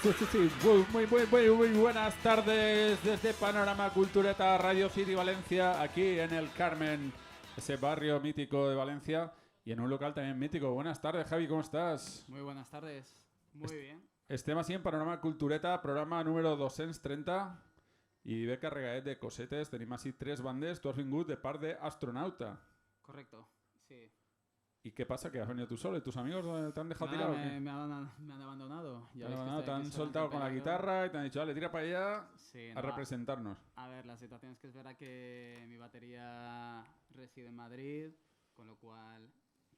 Sí. Muy buenas tardes desde Panorama Cultureta Radio City Valencia, aquí en el Carmen, ese barrio mítico de Valencia, y en un local también mítico. Buenas tardes, Javi, ¿cómo estás? Muy buenas tardes. Muy bien. Estem així en Panorama Cultureta, programa número 230, i ve carregadet de cosetes. Tenim així 3 bandes. Tu has vingut de part d'Astronauta. Correcto, sí. ¿Y qué pasa? ¿Que has venido tú solo y tus amigos te han dejado tirado? Me han abandonado. Ya veis que No, estoy te aquí han solo soltado con la entre guitarra y te han dicho, vale, tira para allá Sí, a representarnos. A ver, la situación es que es verdad que mi batería reside en Madrid, con lo cual,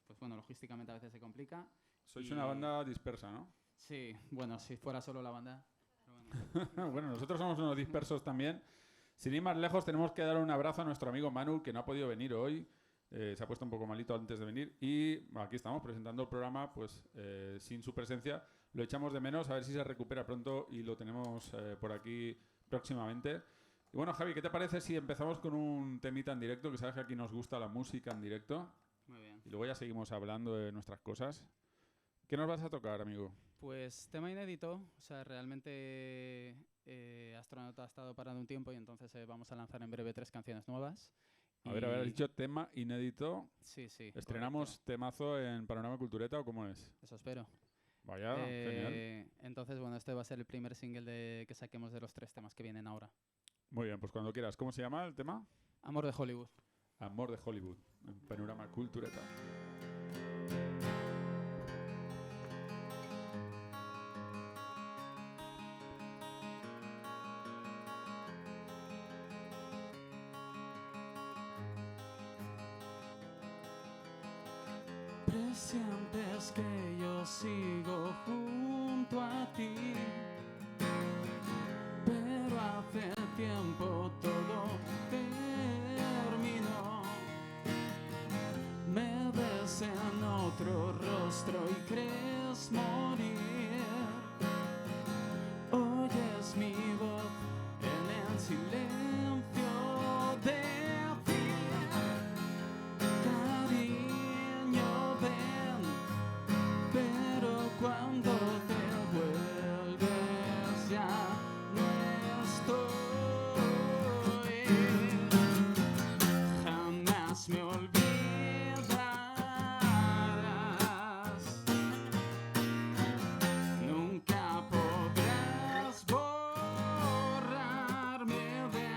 pues bueno, logísticamente a veces se complica. Sois una banda dispersa, ¿no? Sí, bueno, si fuera solo la banda. Pero bueno. Bueno, nosotros somos unos dispersos también. Sin ir más lejos, tenemos que dar un abrazo a nuestro amigo Manu, que no ha podido venir hoy. Se ha puesto un poco malito antes de venir. Y aquí estamos presentando el programa, pues sin su presencia. Lo echamos de menos, a ver si se recupera pronto y lo tenemos por aquí próximamente. Y bueno, Javi, ¿qué te parece si empezamos con un temita en directo? Que sabes que aquí nos gusta la música en directo. Muy bien. Y luego ya seguimos hablando de nuestras cosas. ¿Qué nos vas a tocar, amigo? Pues tema inédito, o sea, realmente Astronauta ha estado parado un tiempo y entonces vamos a lanzar en breve 3 canciones nuevas. A ver, has dicho tema inédito. Sí, sí. ¿Estrenamos correcto. temazo en Panorama Cultureta o cómo es? Eso espero. Vaya, genial. Entonces, bueno, este va a ser el primer single que saquemos de los 3 temas que vienen ahora. Muy bien, pues cuando quieras. ¿Cómo se llama el tema? Amor de Hollywood. Amor de Hollywood, en Panorama Cultureta. Presientes que yo sigo junto a ti, pero hace tiempo todo terminó. Me ves en otro rostro y crees morir. Oyes mi voz en el silencio de ti. Cariño, ven, pero cuando te vuelves ya no estoy. Jamás me olvidarás. Nunca podrás borrarme de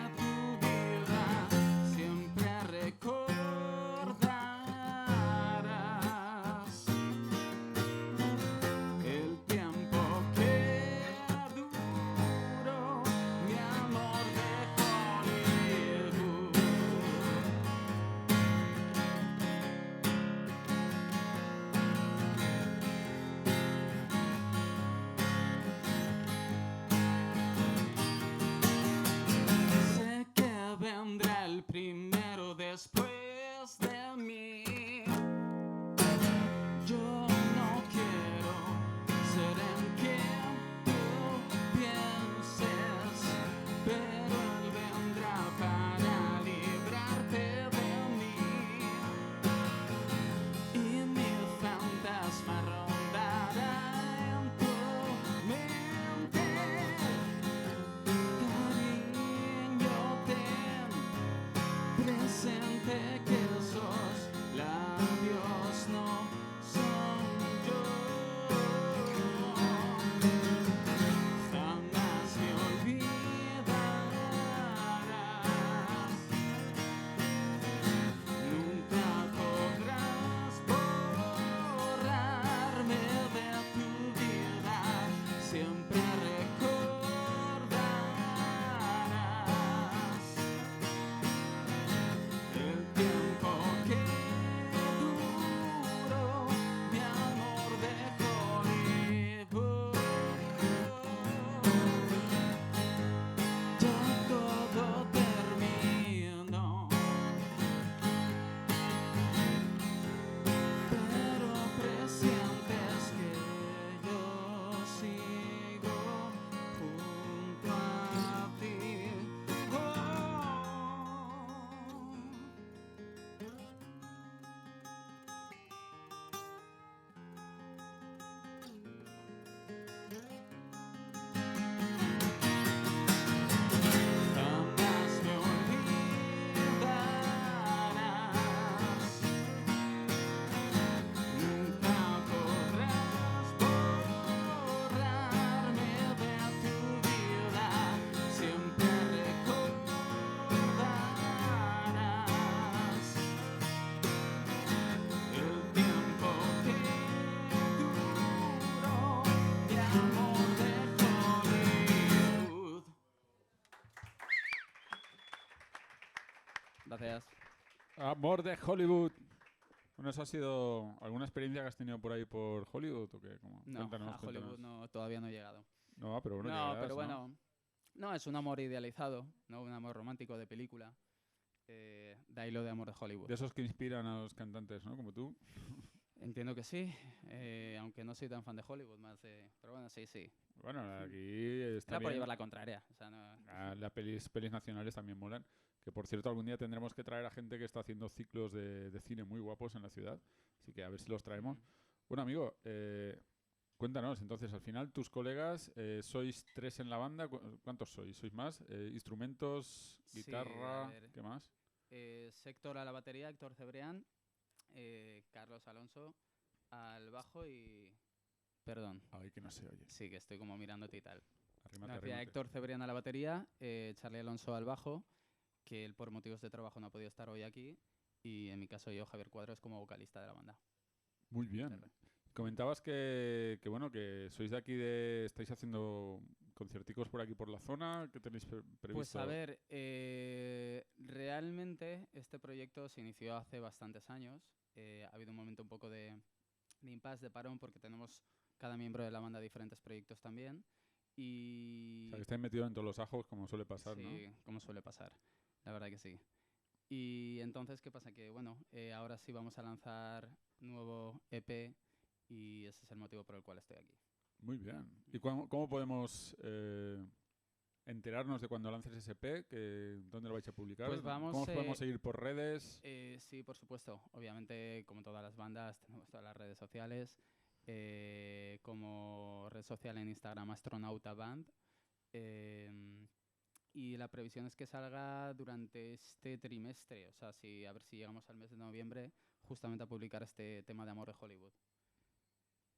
gracias. Amor de Hollywood. Bueno, ¿eso ha sido alguna experiencia que has tenido por ahí por Hollywood o qué? No, Cuéntanos, a Hollywood todavía no he llegado. No, pero bueno, No, llegarás, pero ¿no? bueno, no, es un amor idealizado, no un amor romántico de película. De ahí lo de Amor de Hollywood. De esos que inspiran a los cantantes, ¿no? Como tú. Entiendo que sí, aunque no soy tan fan de Hollywood, pero bueno, sí. Bueno, aquí está Era por bien. llevar la contraria. O sea, no... Las pelis nacionales también molan. Que por cierto, algún día tendremos que traer a gente que está haciendo ciclos de cine muy guapos en la ciudad. Así que a ver si los traemos. Bueno, amigo, cuéntanos, entonces, al final, tus colegas, sois 3 en la banda. ¿Cuántos sois? ¿Sois más? ¿Instrumentos, Sí, guitarra? a ver. ¿Qué más? Héctor a la batería, Héctor Cebrián, Carlos Alonso al bajo y... Perdón, Ay, que no se oye. sí, que estoy como mirándote y tal. Arrímate, Hacía arrímate. Héctor Cebrián a la batería, Charlie Alonso al bajo, que él por motivos de trabajo no ha podido estar hoy aquí, y en mi caso yo, Javier Cuadros, como vocalista de la banda. Muy bien. Comentabas que bueno, que sois de aquí estáis haciendo concierticos por aquí por la zona. ¿Qué tenéis previsto? Pues a ver, realmente este proyecto se inició hace bastantes años. Ha habido un momento un poco de impasse, de parón, porque tenemos cada miembro de la banda diferentes proyectos también. Y... O sea, que estáis metidos en todos los ajos, como suele pasar, sí, ¿no? como suele pasar. La verdad que sí. Y entonces, ¿qué pasa? Que bueno, ahora sí vamos a lanzar nuevo EP y ese es el motivo por el cual estoy aquí. Muy bien. ¿Y cómo podemos enterarnos de cuando lances ese EP? ¿Dónde lo vais a publicar? Pues vamos, ¿Cómo os podemos seguir por redes? Sí, por supuesto. Obviamente, como todas las bandas, tenemos todas las redes sociales. Como red social en Instagram, Astronauta Band. Y la previsión es que salga durante este trimestre. O sea, a ver si llegamos al mes de noviembre justamente a publicar este tema de Amor de Hollywood.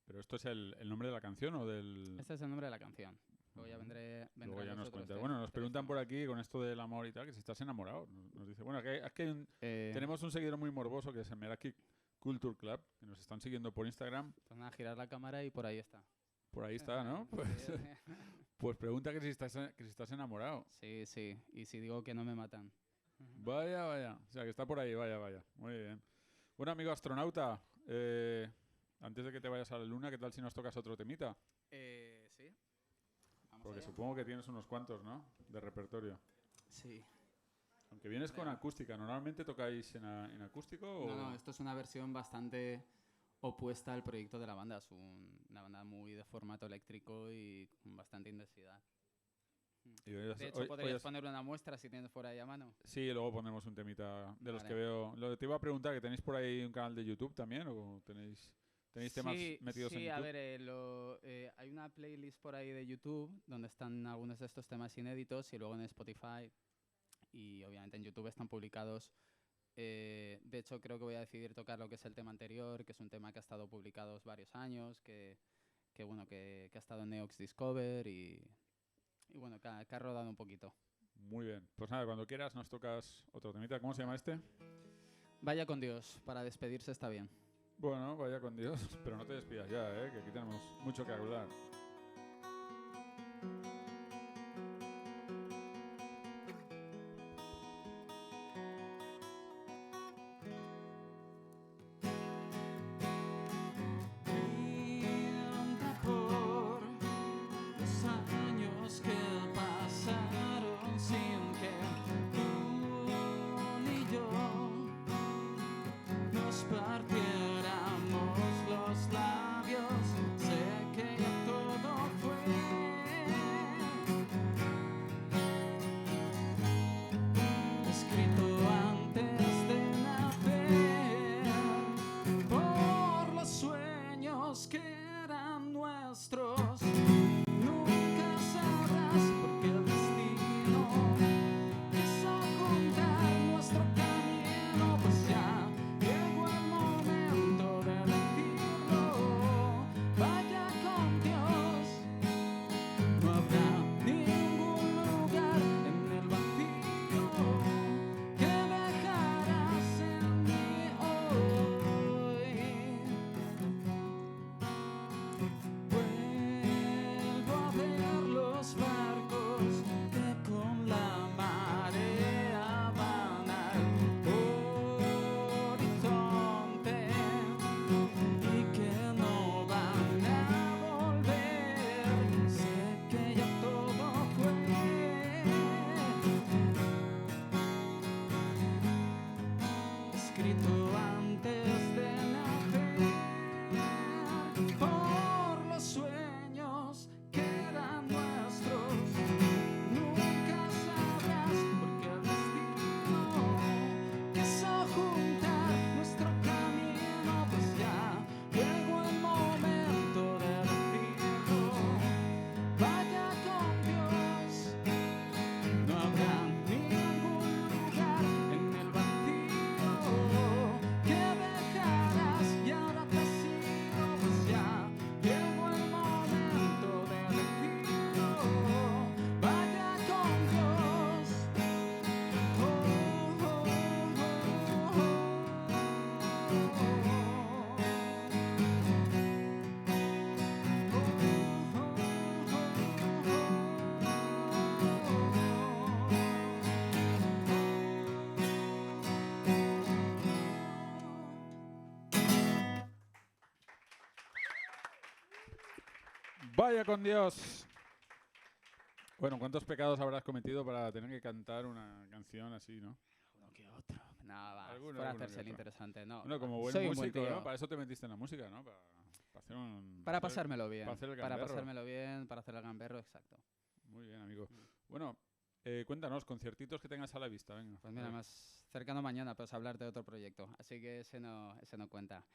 ¿Pero esto es el nombre de la canción o del...? Este es el nombre de la canción. Luego ya Luego ya los nos otros cuentas. tres- Bueno, nos tres preguntan por temas. aquí con esto del amor y tal, que si estás enamorado. Nos dice, bueno, es que tenemos un seguidor muy morboso que es el Meraki Culture Club, que nos están siguiendo por Instagram. Pues nada, girar la cámara y por ahí está. Por ahí está, ¿no? Pues, pues pregunta que si estás enamorado. Sí, sí. Y si digo que no me matan. Vaya, vaya. O sea, que está por ahí, vaya, vaya. Muy bien. Bueno, amigo astronauta, antes de que te vayas a la luna, ¿qué tal si nos tocas otro temita? Sí. Vamos Porque allá. supongo que tienes unos cuantos, ¿no? De repertorio. Sí. Aunque vienes con acústica. ¿Normalmente tocáis en acústico o...? No, esto es una versión bastante opuesta al proyecto de la banda. Es una banda muy de formato eléctrico y con bastante intensidad. Y hoy De hecho, podrías poner una muestra si tienes por ahí a mano. Sí, luego ponemos un temita de los Vale. que veo. Te iba a preguntar, ¿que tenéis por ahí un canal de YouTube también? ¿O tenéis temas metidos en Sí, YouTube? a ver, hay una playlist por ahí de YouTube donde están algunos de estos temas inéditos y luego en Spotify y obviamente en YouTube están publicados. De hecho, creo que voy a decidir tocar lo que es el tema anterior, que es un tema que ha estado publicado varios años, que ha estado en Neox Discover y bueno, que ha rodado un poquito. Muy bien. Pues nada, cuando quieras nos tocas otro temita. ¿Cómo se llama este? Vaya con Dios, para despedirse está bien. Bueno, vaya con Dios. Pero no te despidas ya, que aquí tenemos mucho que hablar. Por los años que pasaron sin que tú ni yo nos partiéramos los labios, sé que ya todo fue escrito antes de nacer por los sueños que eran nuestros. Nunca sabrás por qué el destino quiso juntar nuestro camino, pues ya llegó el momento de decirlo. Vaya con Dios, no habrá ningún lugar en el vacío que dejarás en mí hoy. por los sueños que eran nuestros. Nunca sabrás por qué el destino quiso juntar nuestro camino, pues ya llegó el momento de decirlo. Vaya con Dios, no habrá ningún lugar en el vacío que dejarás y ahora te sigo, pues ya llegó el momento de decirlo. Vaya con Dios. Oh, oh, oh, Vaya con Dios. Bueno, ¿cuántos pecados habrás cometido para tener que cantar una canción así, no? Uno que otro. Nada, va. Alguno Para que hacerse el otro. interesante, no. Bueno, como buen Soy un buen músico, tío. ¿no? Para eso te metiste en la música, ¿no? Para hacer Para hacer- pasármelo bien. para hacer el Para gamberro. pasármelo bien, para hacer el gamberro, exacto. Muy bien, amigo. Bueno, cuéntanos, conciertitos que tengas a la vista, venga. Pues mira, más cercano mañana, pues hablarte de otro proyecto. Así que ese no cuenta.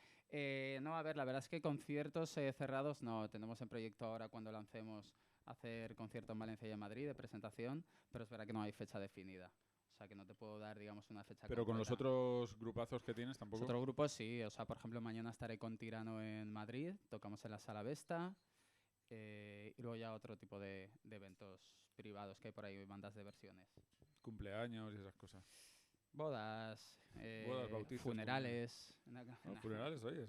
No, a ver, la verdad es que conciertos cerrados no. Tenemos en proyecto ahora cuando lancemos hacer concierto en Valencia y en Madrid de presentación, pero es verdad que no hay fecha definida. O sea que no te puedo dar, digamos, una fecha Pero con los concreta. otros grupazos que tienes tampoco. Los otros grupos sí, o sea, por ejemplo, mañana estaré con Tirano en Madrid, tocamos en la Sala Vesta, y luego ya otro tipo de eventos privados que hay por ahí, bandas de versiones. Cumpleaños y esas cosas. Bodas, Bodas, bautizos, funerales. No, funerales, oye,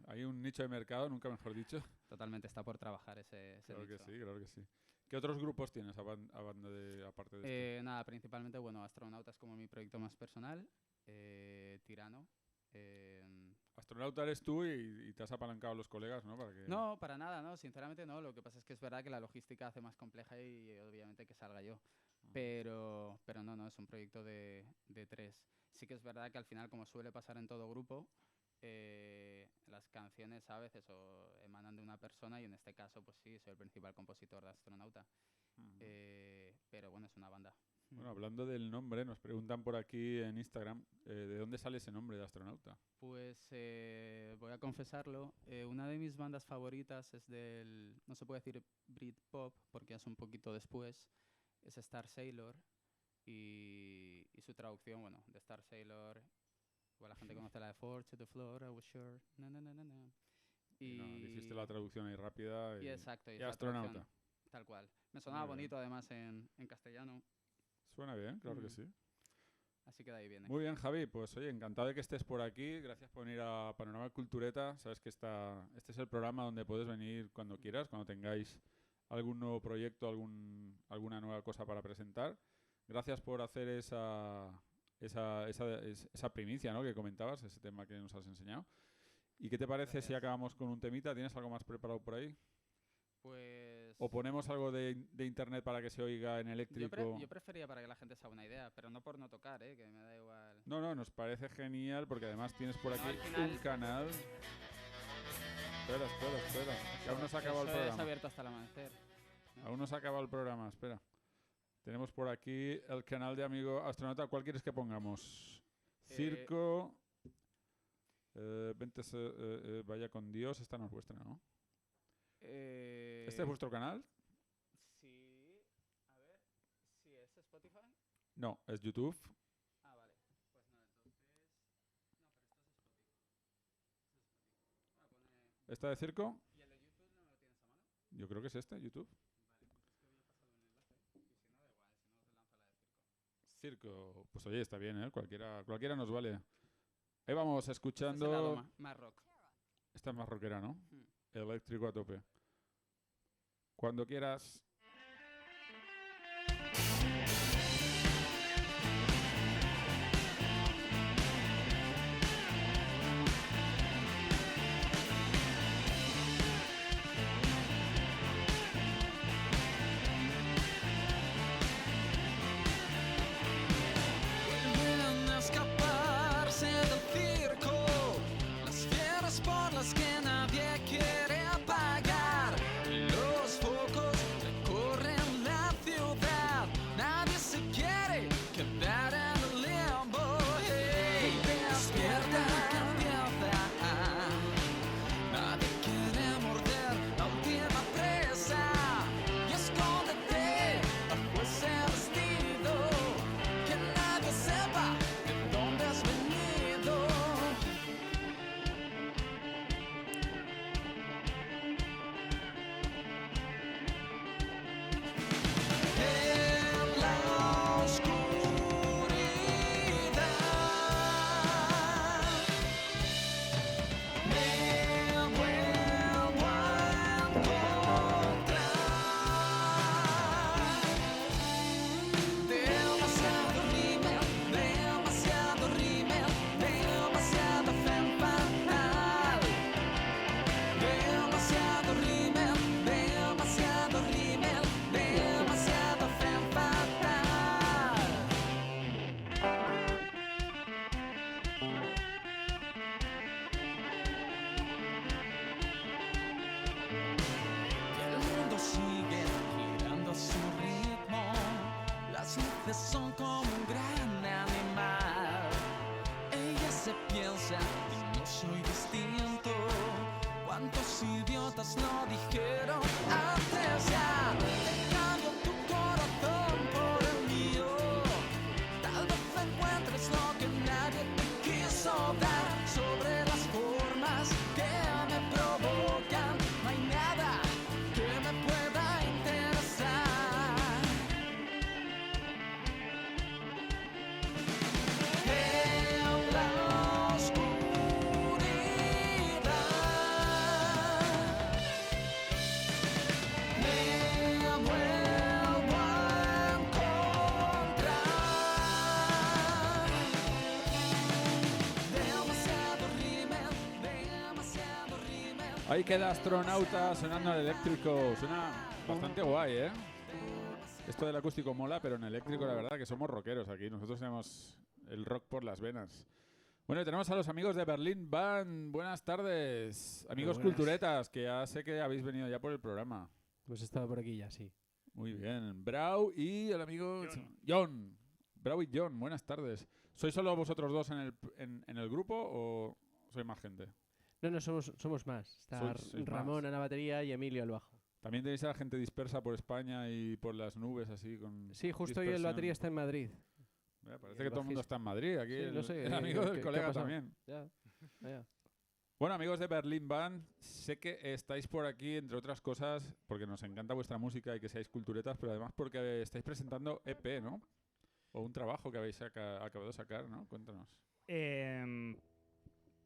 hay un nicho de mercado, nunca mejor dicho. Totalmente, está por trabajar ese Claro que nicho. sí, claro que sí. ¿Qué otros grupos tienes aparte de este? Nada, principalmente, bueno, Astronautas como mi proyecto más personal, Tirano. Astronauta eres tú y te has apalancado a los colegas, ¿no? Para que... No, para nada, no, sinceramente no. Lo que pasa es que es verdad que la logística hace más compleja y obviamente que salga yo. Pero no, es un proyecto de 3. Sí que es verdad que al final, como suele pasar en todo grupo, las canciones a veces o emanan de una persona y en este caso, pues sí, soy el principal compositor de Astronauta. Pero bueno, es una banda. Bueno, hablando del nombre, nos preguntan por aquí en Instagram, ¿de dónde sale ese nombre de Astronauta? Pues voy a confesarlo, una de mis bandas favoritas es del, no se puede decir Britpop porque es un poquito después, es Star Sailor y su traducción, bueno, de Star Sailor, igual la gente conoce la de Forge to the Floor, I was sure, na na na na na. Y no, hiciste la traducción ahí rápida y exacto, y esa Astronauta. traducción, tal cual. Me sonaba Muy bien. bonito además en castellano, Suena bien, claro que sí. así que de ahí viene. Muy bien, Javi, pues oye, encantado de que estés por aquí. Gracias por venir a Panorama Cultureta. Sabes que este es el programa donde puedes venir cuando quieras, cuando tengáis algún nuevo proyecto, alguna nueva cosa para presentar. Gracias por hacer esa primicia, ¿no?, que comentabas, ese tema que nos has enseñado. ¿Y qué te parece si acabamos con un temita? ¿Tienes algo más preparado por ahí? Pues... ¿O ponemos algo de internet para que se oiga en eléctrico? Yo prefería para que la gente se haga una idea, pero no por no tocar, que me da igual. No, nos parece genial porque además tienes por aquí al final- un canal. Espera, que aún no se ha acabado el Eso es programa. abierto hasta el amanecer. Aún no se ha acabado el programa, espera. Tenemos por aquí el canal de amigo astronauta. ¿Cuál quieres que pongamos? Circo. Vaya con Dios. Esta no es vuestra, ¿no? ¿Este es vuestro canal? Sí. A ver. ¿Sí es Spotify? No, es YouTube. Ah, vale. Pues no, entonces... No, pero esto es Spotify. ¿Esta de circo? ¿Y el de YouTube no lo tienes a mano? Yo creo que es este, YouTube. Circo. Pues oye, está bien, ¿eh? Cualquiera nos vale. Ahí vamos Este es el lado escuchando. más rock. Esta es más rockera, ¿no? Mm. Eléctrico a tope. Cuando quieras. Vuelven a escaparse del circo, las fieras por las que nadie quiere veces son como un gran animal. Ella se piensa y no soy distinto. ¿Cuántos idiotas no dijeron antes ya? Te cambio tu corazón por el mío. Tal vez encuentres lo que nadie te quiso dar. Sobre las formas que me provocan, no hay nada que me pueda interesar. En la oscuridad me vuelvo a encontrar. Demasiado rímel. Ahí queda Astronauta sonando en eléctrico. Suena bastante guay, ¿eh? Esto del acústico mola, pero en eléctrico la verdad que somos rockeros aquí. Nosotros tenemos el rock por las venas. Bueno, y tenemos a los amigos de Berlin Band. Buenas tardes. Amigos buenas. culturetas, que ya sé que habéis venido ya por el programa. Hemos estado por aquí ya, sí. Muy bien. Brau y el amigo John. Brau y John, buenas tardes. ¿Sois solo vosotros dos en el grupo o sois más gente? No, somos más. Está Sois Ramón más. en la batería y Emilio al bajo. También tenéis a la gente dispersa por España y por las nubes así con Sí, justo hoy el dispersión. batería está en Madrid. Parece que todo el mundo está en Madrid. Aquí Sí, no sé, el amigo ¿qué- del qué colega ha pasado? también. Ya. Bueno, amigos de Berlin Band, sé que estáis por aquí, entre otras cosas, porque nos encanta vuestra música y que seáis culturetas, pero además porque estáis presentando EP, ¿no? O un trabajo que habéis acabado de sacar, ¿no? Cuéntanos.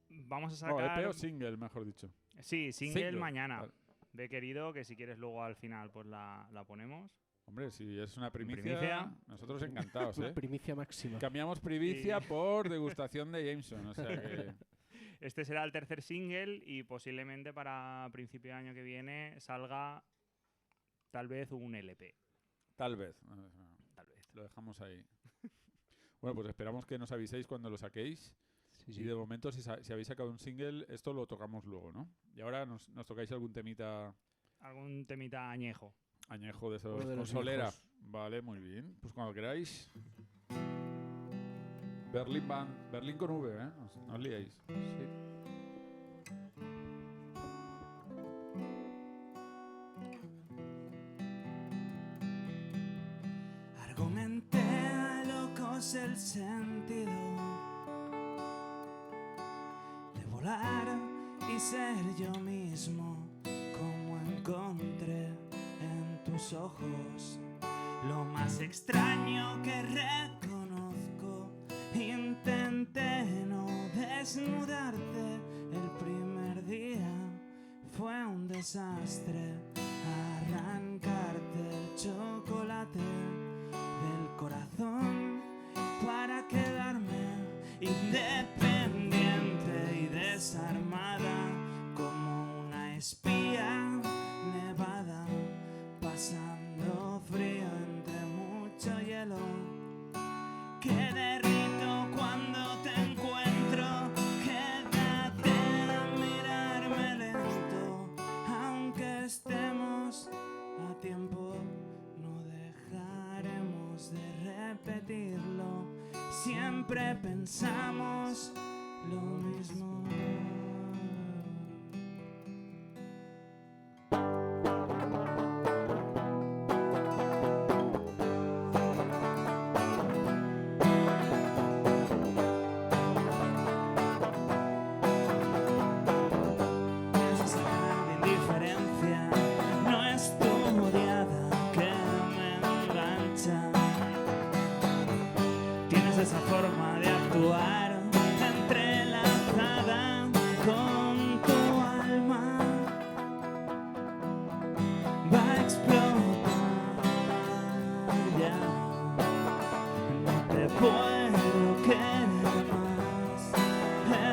Vamos a No, sacar... EP o single, mejor dicho. Sí, single mañana. Vale. Ve querido, que si quieres luego al final pues la ponemos. Hombre, si es una primicia, Primicia. nosotros encantados, ¿eh? Primicia máxima. Cambiamos primicia Y- por degustación de Jameson, o sea que... Este será el tercer single y posiblemente para principio de año que viene salga tal vez un LP. Tal vez. Tal vez. Lo dejamos ahí. Bueno, pues esperamos que nos aviséis cuando lo saquéis. Sí, Y sí. de momento, si habéis sacado un single, esto lo tocamos luego, ¿no? Y ahora nos tocáis algún temita Algún temita añejo. añejo de esos Uno de con los solera. viejos. Vale, muy bien. Pues cuando queráis. Berlin Band. Berlín con V, ¿eh? No os liéis. Sí. Argumenté a locos el sentido de volar y ser yo mismo, como encontré en tus ojos lo más extraño que reconozco. Intenté no desnudarte el primer día, fue un desastre arrancarte el chocolate del corazón para quedarme independiente y desarmada como una espía nevada, pasando frío entre mucho hielo, que derrito cuando te encuentro. Quédate a mirarme lento, aunque estemos a tiempo, no dejaremos de repetirlo. Siempre pensamos lo mismo. Esa gran indiferencia no es tu diada que me engancha. Tienes esa forma de actuar entrelazada con tu alma. Va a explotar ya. No te puedo querer más.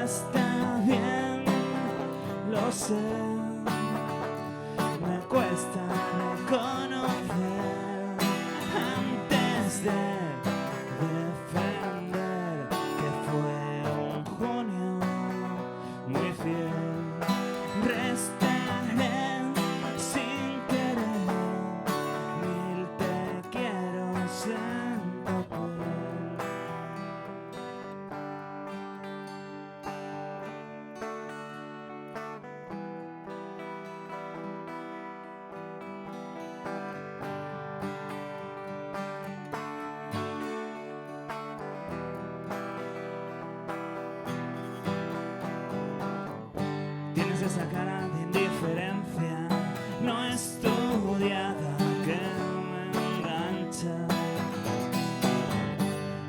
Está bien, lo sé. Me cuesta reconocer antes de defender que fue un junio muy fiel. Restaré sin querer 1000 te quiero en esa cara de indiferencia no estudiada que me engancha.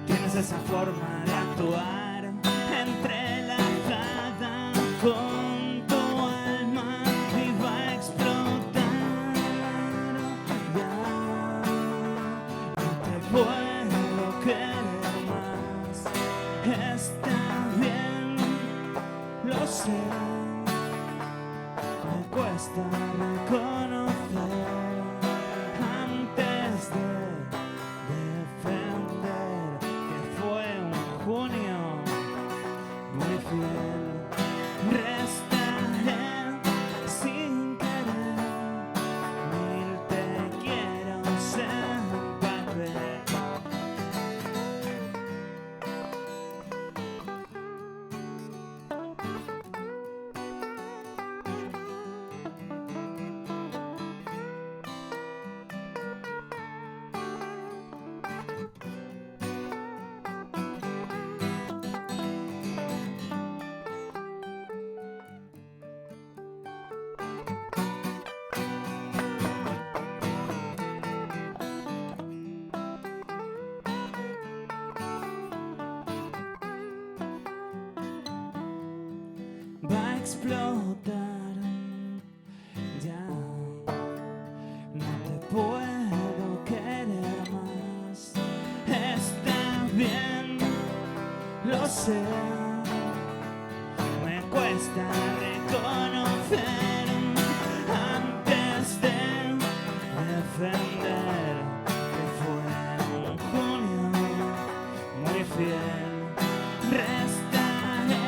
Tienes esa forma de actuar entrelazada con tu alma y va a explotar. Ya no te puedo querer más. Está bien, lo sé. Me cuesta reconocer antes de defender que fue un junio muy fiel. Restaré sin querer mil te quiero en papel. Va a explotar. Ya no te puedo querer más. Está bien, lo sé. Me cuesta reconocer antes de defender que fue un junio muy fiel. Restaré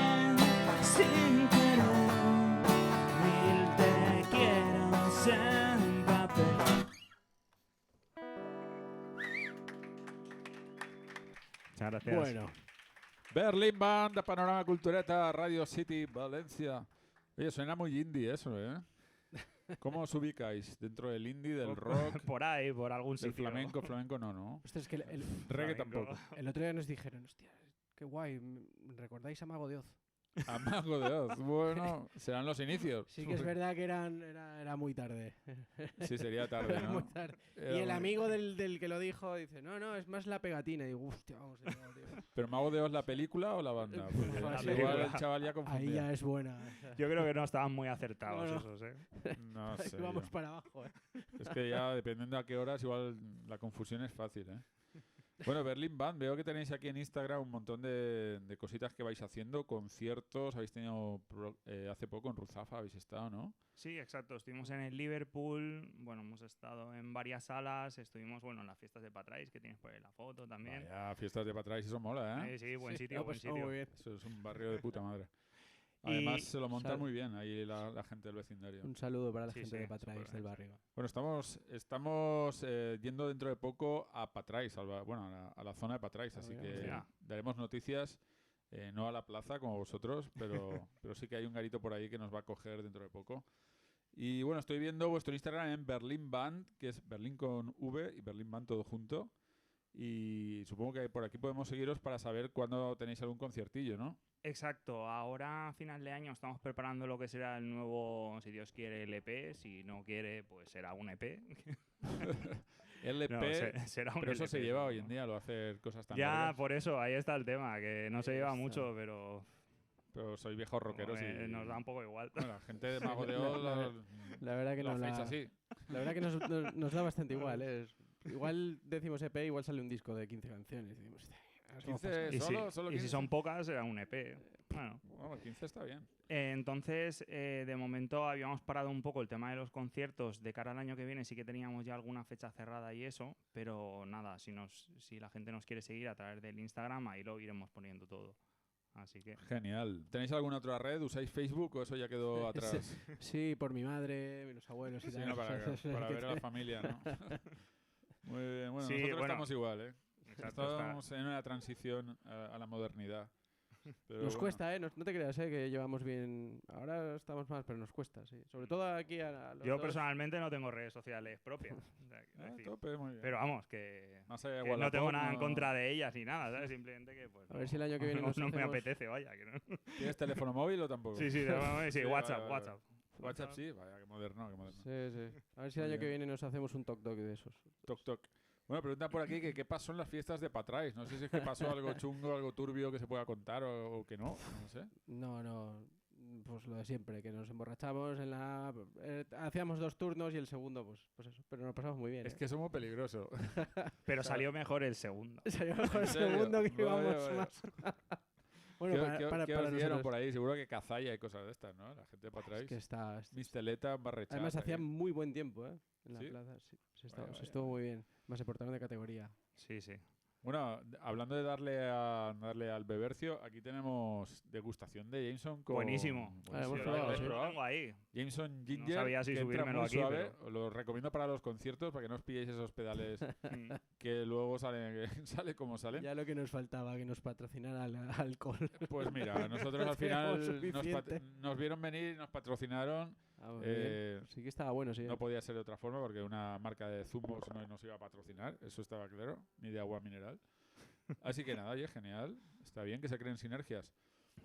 sin querer mil te quiero en papel. Muchas gracias. Bueno, Berlin Band, de Panorama Cultureta, Radio City, Valencia. Oye, suena muy indie eso, ¿eh? ¿Cómo os ubicáis? ¿Dentro del indie, del rock, Por ahí, por algún del sitio. flamenco? Flamenco no, ¿no? ostras, es que Reggae Flamenco. tampoco. el otro día nos dijeron, hostia, qué guay, ¿recordáis a Mago de Oz? A Mago de Oz. Bueno, serán los inicios. Sí que es verdad que era muy tarde. Sí, sería tarde, Era muy ¿no? tarde. Era Y el muy- amigo del que lo dijo dice, no, es más la pegatina. Y digo, hostia, vamos, tío. ¿Pero Mago de Oz la película o la banda? Porque La igual película. el chaval ya Ahí confundía. ya es buena. Yo creo que no estaban muy acertados No, no. esos, ¿eh? No Ahí sé. vamos yo. para abajo. Es que ya, dependiendo a qué horas, igual la confusión es fácil, ¿eh? Bueno, Berlin Band, veo que tenéis aquí en Instagram un montón de cositas que vais haciendo, conciertos, habéis tenido hace poco en Ruzafa, habéis estado, ¿no? Sí, exacto. Estuvimos en el Liverpool, bueno, hemos estado en varias salas, estuvimos, bueno, en las fiestas de Patrais, que tienes por ahí la foto también. Vaya, fiestas de Patrais, eso mola, ¿eh? Sí, buen Sí, sitio, lo buen pasamos sitio. muy bien. Eso es un barrio de puta madre. Además, Y- se lo montan Sal- muy bien ahí la gente del vecindario. Un saludo para la Sí, gente de sí, Patrais súper del bien. barrio. Bueno, estamos yendo dentro de poco a Patrais, bueno, a la zona de Patrais, así mira, que hostia. daremos noticias, no a la plaza como vosotros, pero sí que hay un garito por ahí que nos va a coger dentro de poco. Y bueno, estoy viendo vuestro Instagram en Berlin Band, que es Berlín con V y Berlin Band todo junto. Y supongo que por aquí podemos seguiros para saber cuándo tenéis algún conciertillo, ¿no? Exacto, ahora a final de año estamos preparando lo que será el nuevo, si Dios quiere, el EP, si no quiere, pues será un EP. LP, No, será un pero eso LP, se lleva hoy ¿no? en día, lo hacer cosas tan Ya, largas. por eso, ahí está el tema, que no se lleva Está. mucho, pero Pero sois viejos rockeros y nos da un poco igual. bueno, la gente de Mago de La- Oz la- lo, La verdad que lo no hacéis la, así. la verdad que nos da bastante igual. Igual decimos EP, igual sale un disco de 15 canciones. Y decimos, "Hostia, ¿cómo 15 pasa?". Y, solo si 15. son pocas, será un EP. Bueno, Bueno, 15 está bien. entonces, de momento habíamos parado un poco el tema de los conciertos. De cara al año que viene sí que teníamos ya alguna fecha cerrada y eso, pero nada, si la gente nos quiere seguir a través del Instagram, ahí lo iremos poniendo todo. Así que... Genial. ¿Tenéis alguna otra red? ¿Usáis Facebook o eso ya quedó atrás? Sí, por mi madre, los abuelos y Sí, tal. no, para Que ver a la familia, ¿no? Muy bien. Bueno, Sí, nosotros bueno, estamos igual, ¿eh? exacto, Estamos en una transición a la modernidad. Pero Nos bueno. cuesta, ¿eh? No te creas, ¿eh? Que llevamos bien... Ahora estamos más, pero nos cuesta, sí. Sobre todo aquí a los Yo dos. personalmente no tengo redes sociales propias. O sea, quiero Ah, decir, tope, muy bien. pero vamos, que, Más allá de que no Wallapop, tengo nada en no- contra de ellas ni nada, ¿sabes? Simplemente que pues A ver si el año que viene no, nos no me hacemos- apetece, vaya. Que no. ¿Tienes teléfono móvil o tampoco? Sí, sí, Sí, WhatsApp, vale, vale. WhatsApp. WhatsApp sí, vaya, qué moderno, qué moderno. Sí, sí. A ver si el Muy año que bien. viene nos hacemos un toc-toc de esos. Toc, toc. Bueno, pregunta por aquí que qué pasó en las fiestas de Patrais. No sé si es que pasó algo chungo, algo turbio que se pueda contar o que no. No sé. No. Pues lo de siempre, que nos emborrachamos en la... hacíamos 2 turnos y el segundo, pues eso. Pero nos pasamos muy bien, Es ¿eh? que somos peligrosos. Pero salió mejor el segundo. Salió mejor el ¿En serio? segundo que Vaya, íbamos vaya. más. Bueno, ¿Qué os dieron nosotros. por ahí? Seguro que cazalla y cosas de estas, ¿no? La gente de Patrais. Es que está... Misteleta, barrechata. Además hacía ¿eh? muy buen tiempo, ¿eh? En la ¿Sí? plaza, sí. Vaya, Se estuvo vaya. muy bien. Más se portaron de categoría. Sí, sí. Bueno, hablando de darle al bebercio, aquí tenemos degustación de Jameson con... Buenísimo. Ah, hemos Sí, probado, ¿lo habéis sí. probado? Tengo ahí. Jameson Ginger, sabía si que entra subírmelo muy aquí, suave. pero- Os lo recomiendo para los conciertos, para que no os pilléis esos pedales Mm. que luego salen, sale como salen. Ya lo que nos faltaba, que nos patrocinara el alcohol. Pues mira, nosotros al Teníamos final suficiente. nos vieron venir, nos patrocinaron. Ah, muy bien. Eh, Sí que estaba bueno, sí. No podía ser de otra forma porque una marca de zumos no nos iba a patrocinar, eso estaba claro, ni de agua mineral. Así que nada, oye, genial. Está bien que se creen sinergias.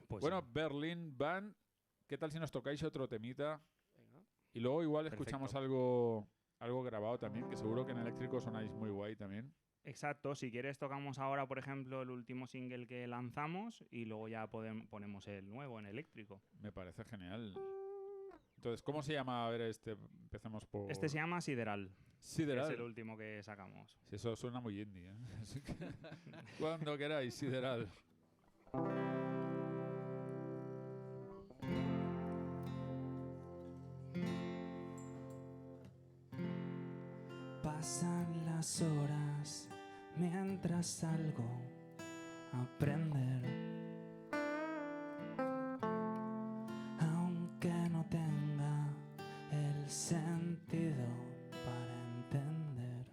Pues Bueno, sí. Berlin Band, ¿qué tal si nos tocáis otro temita? Venga. Y luego igual escuchamos Perfecto. algo grabado también, que seguro que en eléctrico sonáis muy guay también. Exacto, si quieres tocamos ahora, por ejemplo, el último single que lanzamos y luego ya ponemos el nuevo en eléctrico. Me parece genial. Entonces, ¿cómo se llama? A ver, empecemos por... Este se llama Sideral, que Sideral. es el último que sacamos. Sí, eso suena muy indie, ¿eh? Así que, cuando queráis, Sideral. Pasan las horas mientras salgo a aprender. Aunque no tenga el sentido para entender.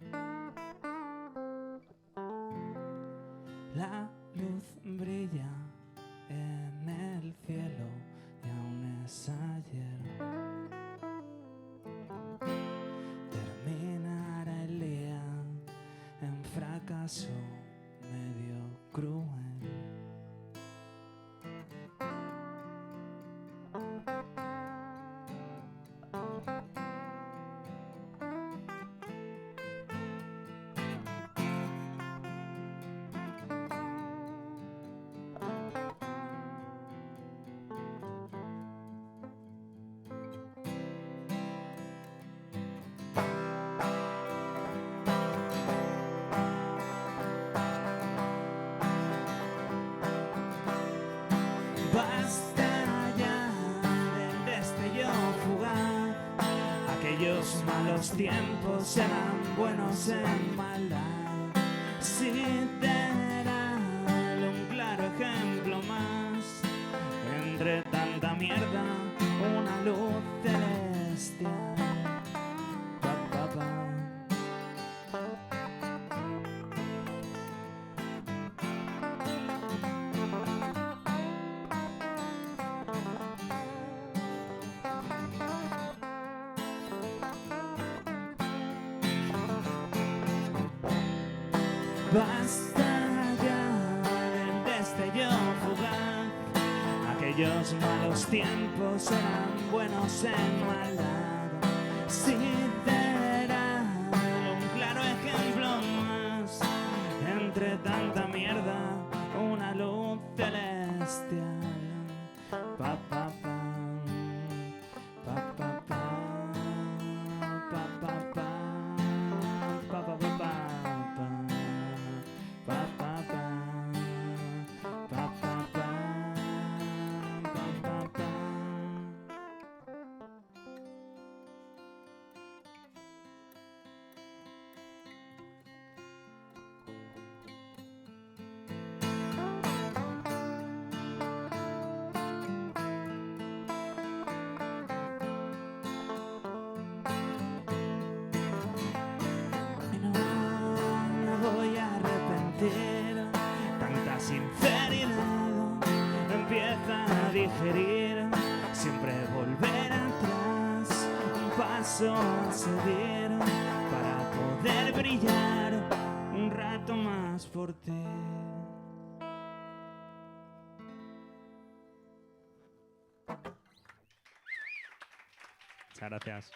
La luz brilla en el cielo y aún es ayer. Terminará el día en fracaso medio cruel. Basta ya del destello fugaz. Aquellos malos tiempos eran buenos en maldad. Sideral, un claro ejemplo más. Entre tanta mierda, una luz celestial. Pa, pa, pa. Basta ya del destello fugaz. Aquellos malos tiempos eran buenos en maldad. Sideral, un claro ejemplo más. Entre tanta mierda, una luz celestial. Pa, pa, pa. Pa, pa, pa. Pa, pa, pa. Pa, pa, pa, pa, pa. Pa, pa, pa. Pa, pa, pa. Pa, pa, pa. paso a seguir para poder brillar un rato más por ti. Muchas gracias.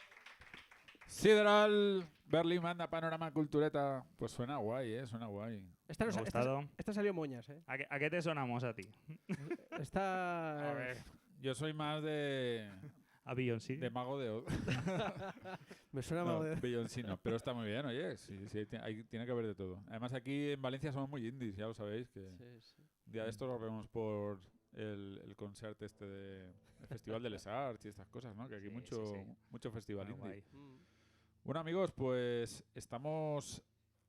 Sideral, Berlín manda Panorama Cultureta. Pues suena guay, suena guay. Esta, no Me ha sa- gustado. esta salió moñas, ¿eh? ¿A qué te sonamos a ti? Esta... A ver, yo soy más de A Beyoncé. Mago de Oz. Me suena No, mal de... Beyoncé no, pero está muy bien, oye. Sí, tiene que haber de todo. Además, aquí en Valencia somos muy indies, ya lo sabéis. Que Sí, sí. un día de esto lo vemos por el concert este el Festival de Les Arts y estas cosas, ¿no? Que aquí Sí, mucho, sí, sí. mucho festival Muy indie. guay. Bueno, amigos, pues estamos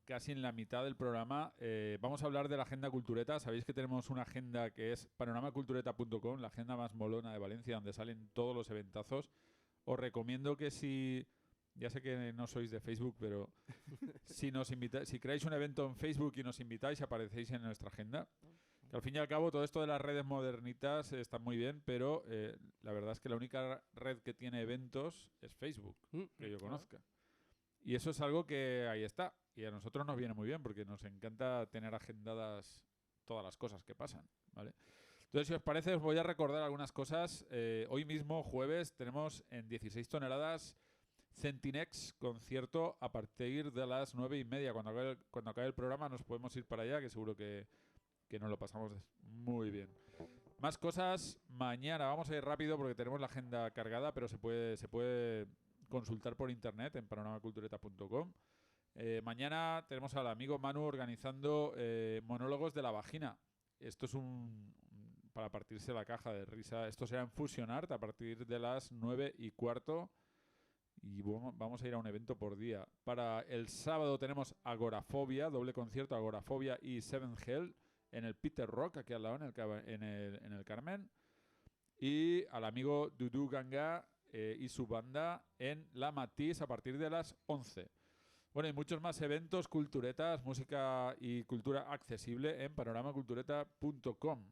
casi en la mitad del programa. Vamos a hablar de la agenda cultureta. Sabéis que tenemos una agenda que es panoramacultureta.com, la agenda más molona de Valencia, donde salen todos los eventazos. Os recomiendo que ya sé que no sois de Facebook, pero si creáis un evento en Facebook y nos invitáis, aparecéis en nuestra agenda. Que al fin y al cabo, todo esto de las redes modernitas está muy bien, pero la verdad es que la única red que tiene eventos es Facebook, que yo conozca. Y eso es algo que ahí está. Y a nosotros nos viene muy bien porque nos encanta tener agendadas todas las cosas que pasan, ¿vale? Entonces, si os parece, os voy a recordar algunas cosas. Hoy mismo, jueves, tenemos en 16 toneladas Centinex concierto a partir de las 9:30. Cuando acabe el programa nos podemos ir para allá, que seguro que nos lo pasamos muy bien. Más cosas mañana. Vamos a ir rápido porque tenemos la agenda cargada, pero se puede consultar por internet en panoramacultureta.com. Mañana tenemos al amigo Manu organizando monólogos de la vagina. Esto es para partirse la caja de risa. Esto será en Fusionart a partir de las 9:15. Y vamos a ir a un evento por día. Para el sábado tenemos Agorafobia, doble concierto, Agorafobia y Seven Hell en el Peter Rock, aquí al lado, en el Carmen. Y al amigo Dudu Ganga y su banda en La Matiz a partir de las 11. Bueno, y muchos más eventos, culturetas, música y cultura accesible en panoramacultureta.com.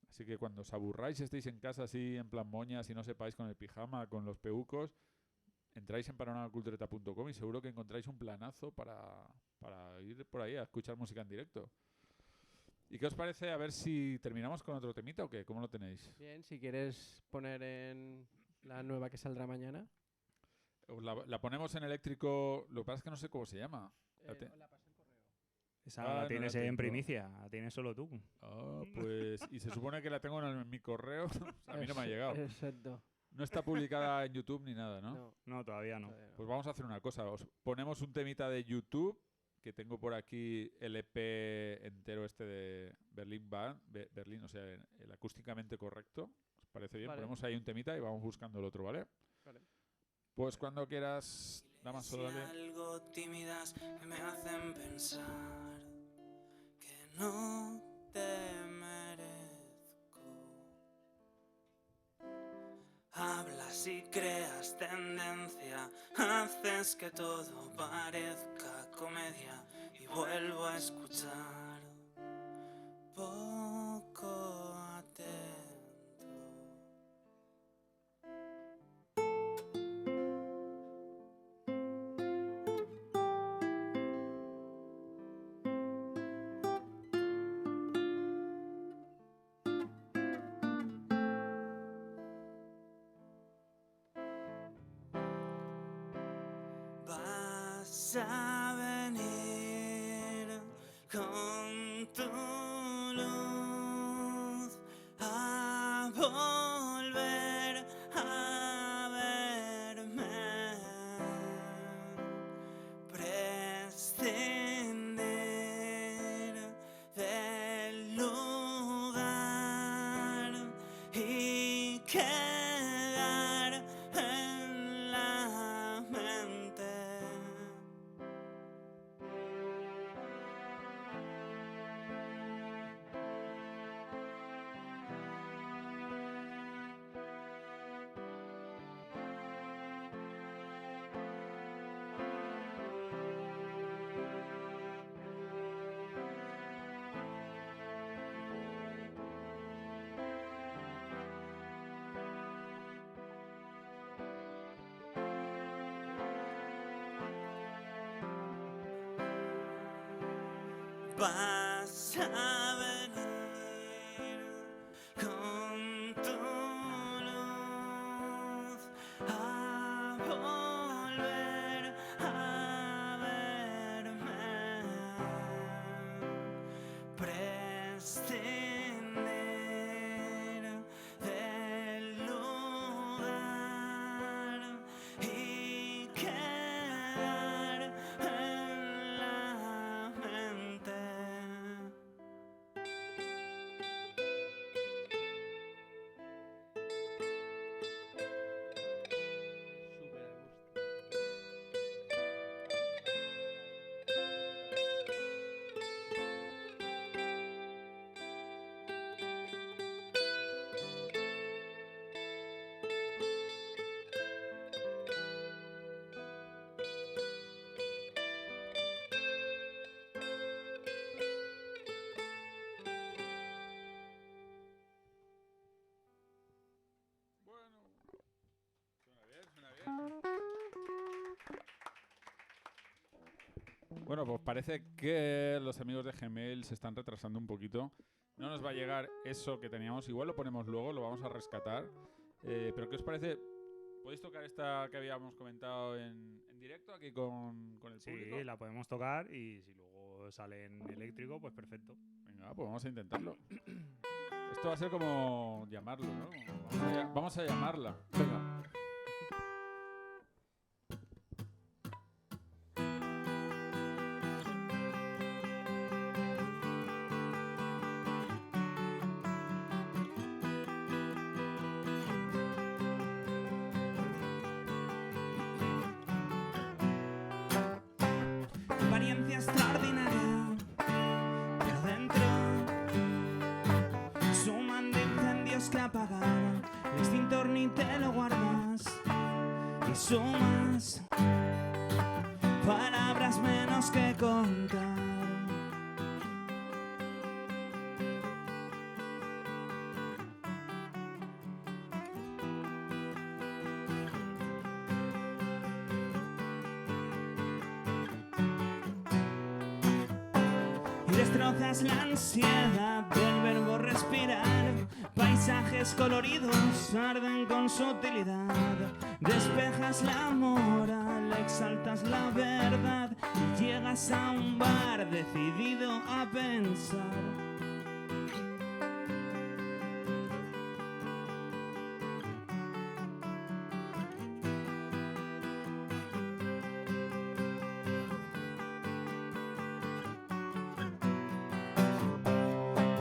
Así que cuando os aburráis, estéis en casa así en plan moñas y no sepáis con el pijama, con los peucos, entráis en panoramacultureta.com y seguro que encontráis un planazo para ir por ahí a escuchar música en directo. ¿Y qué os parece? A ver si terminamos con otro temita o qué. ¿Cómo lo tenéis? Bien, si quieres poner en la nueva que saldrá mañana. La ponemos en eléctrico. Lo que pasa es que no sé cómo se llama. La pasé en correo. Esa Ah, la no tienes la en tengo. primicia, la tienes solo tú. Ah, pues. Y se supone que la tengo en mi correo. A mí no me ha llegado. Exacto. No está publicada en YouTube ni nada, ¿no? No, No, todavía no. todavía no. Pues vamos a hacer una cosa. Os ponemos un temita de YouTube, que tengo por aquí el EP entero este de Berlín Band. Berlín, o sea, el acústicamente correcto. ¿Os parece bien? Vale. Ponemos ahí un temita y vamos buscando el otro, ¿vale? Vale. Pues cuando quieras, Damaso, Si dale. algo tímidas que me hacen pensar que no te merezco. Hablas y creas tendencia, haces que todo parezca comedia y vuelvo a escuchar poco atento. Vas a venir con tu luz a volver a verme, prescindir del lugar y quedar en la mente. vas a venir con tu luz a volver a verme, prescindir del lugar y quedar en la mente. Súper a gusto. Bueno, suena bien, suena bien. Bueno, pues parece que los amigos de Gmail se están retrasando un poquito. No nos va a llegar eso que teníamos. Igual lo ponemos luego, lo vamos a rescatar. Pero ¿qué os parece? ¿Podéis tocar esta que habíamos comentado en directo aquí con el público? Sí, la podemos tocar y si luego sale en eléctrico, pues perfecto. Venga, pues vamos a intentarlo. Esto va a ser como llamarlo, ¿no? Vamos a llamarla. Venga. Apariencia extraordinaria, pero dentro suman de incendios que apagar. El extintor ni te lo guardas y sumas palabras menos que contar. Y destrozas la ansiedad del verbo respirar. Paisajes coloridos arden con sutilidad. Despejas la moral, exaltas la verdad y llegas a un bar decidido a pensar.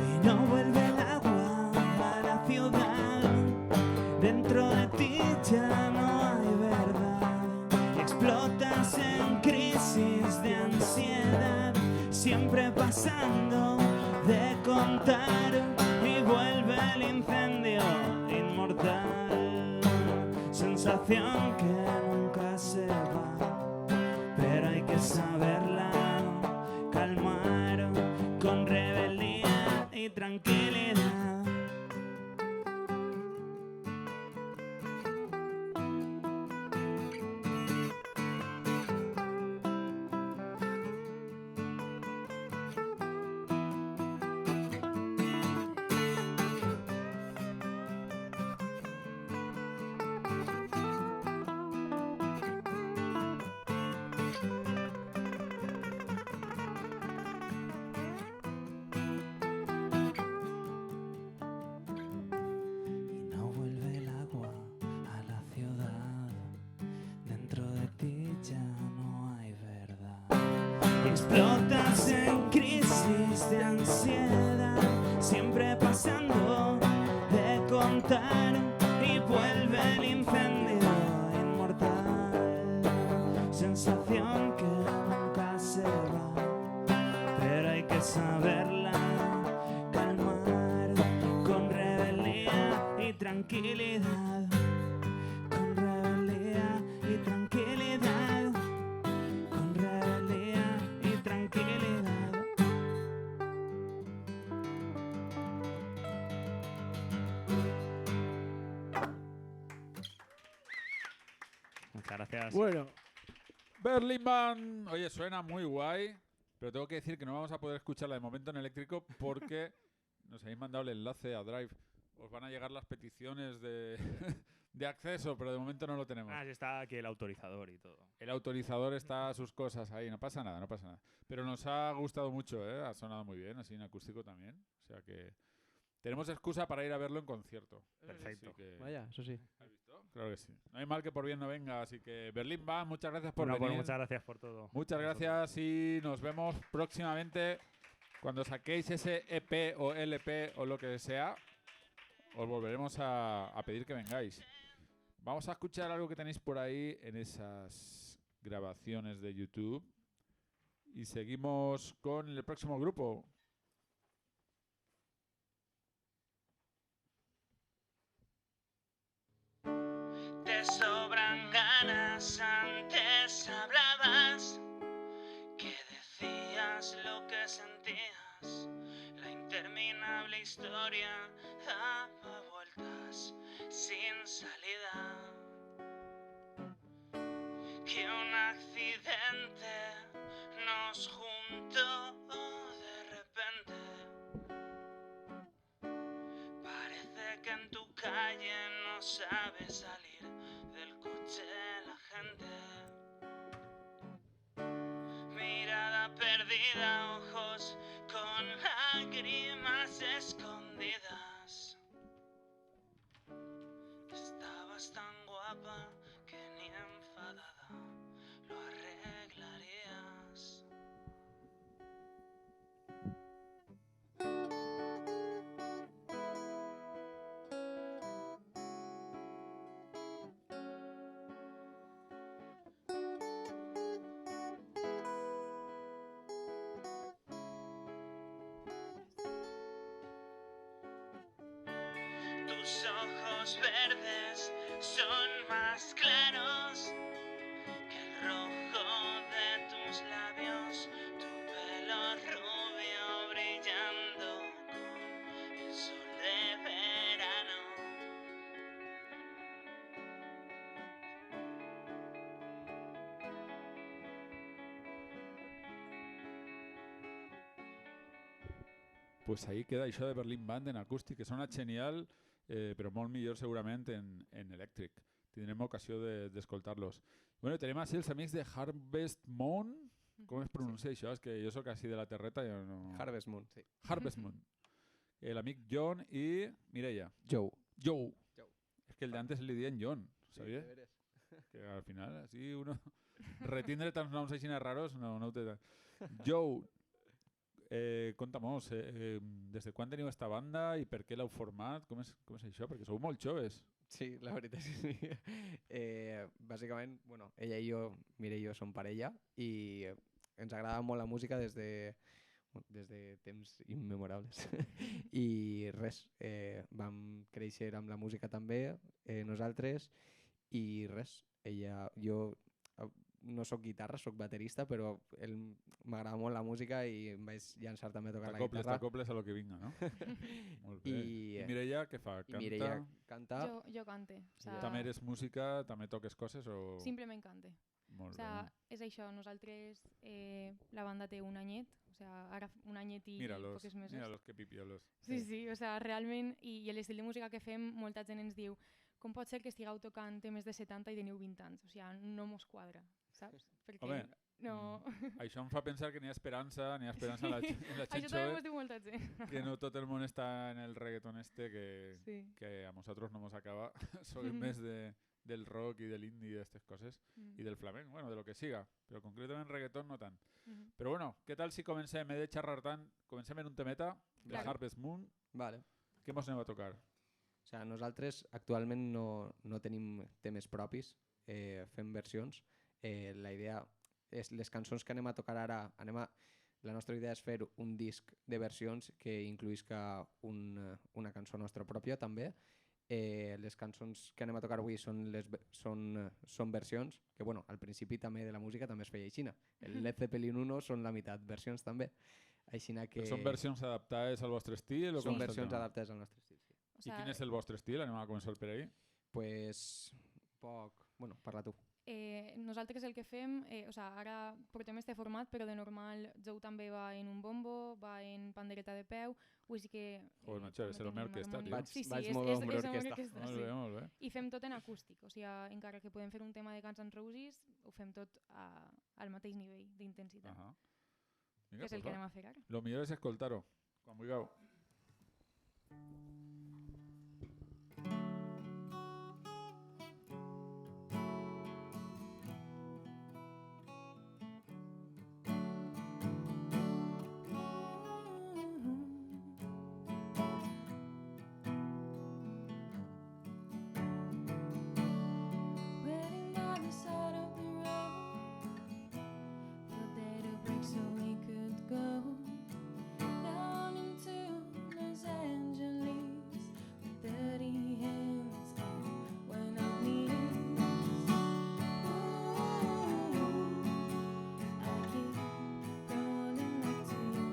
Y no vuelve el agua a la ciudad. Dentro de ti ya no hay verdad. Y explotas en crisis de ansiedad, siempre pasando de contar. Y vuelve el incendio inmortal. Sensación que nunca se va, pero hay que saberla calmar con rebeldía y tranquilidad. Y no vuelve el agua a la ciudad. Dentro de ti ya no hay verdad. Y explotas en crisis de ansiedad, siempre pasando de contar. Y vuelve el incendio inmortal. Sensación que nunca se va, pero hay que saberla calmar con rebeldía y tranquilidad. Con rebeldía y tranquilidad. Con rebeldía y tranquilidad. Muchas gracias. Bueno, Berlin Man. Oye, suena muy guay. Pero tengo que decir que no vamos a poder escucharla de momento en eléctrico porque nos habéis mandado el enlace a Drive. Os van a llegar las peticiones de, de acceso, pero de momento no lo tenemos. Ah, sí, está aquí el autorizador y todo. El autorizador está a sus cosas ahí, no pasa nada, no pasa nada. Pero nos ha gustado mucho, ¿eh? Ha sonado muy bien, así en acústico también. O sea que tenemos excusa para ir a verlo en concierto. Perfecto. Así que- Vaya, eso sí. ¿Has visto? Claro que sí. No hay mal que por bien no venga, así que Berlín va, muchas gracias por Bueno, pues venir. muchas gracias por todo. Muchas A vosotros. gracias y nos vemos próximamente cuando saquéis ese EP o LP o lo que sea. Os volveremos a pedir que vengáis. Vamos a escuchar algo que tenéis por ahí en esas grabaciones de YouTube. Y seguimos con el próximo grupo. Te sobran ganas, antes hablabas, que decías lo que sentías. La interminable historia daba vueltas sin salida. Que un accidente nos juntó de repente. Parece que en tu calle no sabe salir del coche la gente. Mirada perdida, ojos con lágrimas escondidas. Estabas tan guapa que ni enfadada lo arreglarías. Tus ojos verdes son más claros que el rojo de tus labios, tu pelo rubio brillando con el sol de verano. Pues ahí queda això de Berlín Band en acústic, que sona genial, però molt millor segurament en elèctric. Tindrem ocasió d'escoltar-los. Bueno, tenim així els amics de Harvest Moon. Com es pronuncia això? És que jo sóc així de la terreta. Jo no... Harvest Moon, sí. Harvest Moon. L'amic John i Mireia. Joe. Joe. Joe. És que el de antes li diuen John, ¿sabia? Que al final, así uno... Retindre tants noms així raros, no ho té tant. Joe, conta'mos, des de quan teniu esta banda i per què l'heu format? Com és això? Perquè sou molt joves. Sí, la veritat és que sí. Bàsicament, bueno, ella i jo, Mireia i jo, som parella i ens agrada molt la música des de temps immemorables. I res, vam créixer amb la música també, nosaltres, i res, jo no sóc guitarra, sóc baterista, però m'agrada molt la música i em vaig llançar també a tocar la guitarra. T'acoples a lo que vinga, no? Molt bé. I Mireia, què fa? I Mireia canta. Jo cante. O sea, També eres música, també toques coses o...? Simplement cante. Molt O sea, bé. és això, nosaltres, la banda té un anyet, o sea, ara un anyet i poques mesos. Míralos, que pipiolos. Sí, sí, o sea, realment, i l'estil de música que fem, molta gent ens diu com pot ser que estigueu tocant temes de 70 i teniu 20 anys? O sea, no mos quadra, saps? Perquè Home, no... Això em fa pensar que n'hi ha esperança en la, en la gent Això també jove, mos diu molta gent. que no tot el món està en el reggaeton Sí. que a nosaltres no mos acaba. Som més del rock i de l'indie i d'aquestes coses, i del flamenc, bueno, de lo que siga, però concretament reggaeton no tant. Però bueno, què tal si comencem? He de xerrar tant. Comencem en un temeta de Claro. Harvest Moon. Vale. Què mos anem a tocar? O sigui, nosaltres actualment no tenim temes propis, fem versions. La idea és les cançons que anem a tocar ara, la nostra idea és fer un disc de versions que incluïsca una cançó nostra pròpia també. Les cançons que anem a tocar avui són versions, que bueno, al principi també de la música també es feia aixina. El Led Zeppelin 1 són la meitat versions també. Aixina que... Són versions adaptades al vostre estil? O Són com està el versions tema? adaptades al nostre estil, sí. O I quin és el vostre estil? Anem a començar per ahí. Pues poc... Bueno, parla tu. Nosaltres el que fem, ara portem este format, però de normal Jou també va en un bombo, va en pandereta de peu, vull dir que... Joder, macho, eres el home orquestra, tio. Vaig molt amb orquestra. Molt bé, molt bé. I fem tot en acústic, o sigui, encara que podem fer un tema de Guns N' Roses, ho fem tot al mateix nivell d'intensitat, que és el que anem a fer ara. Lo millor és escoltar-ho, quan vulgueu. Waiting by the side of the road for day to break so we could go down into Los Angeles with dirty hands and went up knees. I keep calling back to you.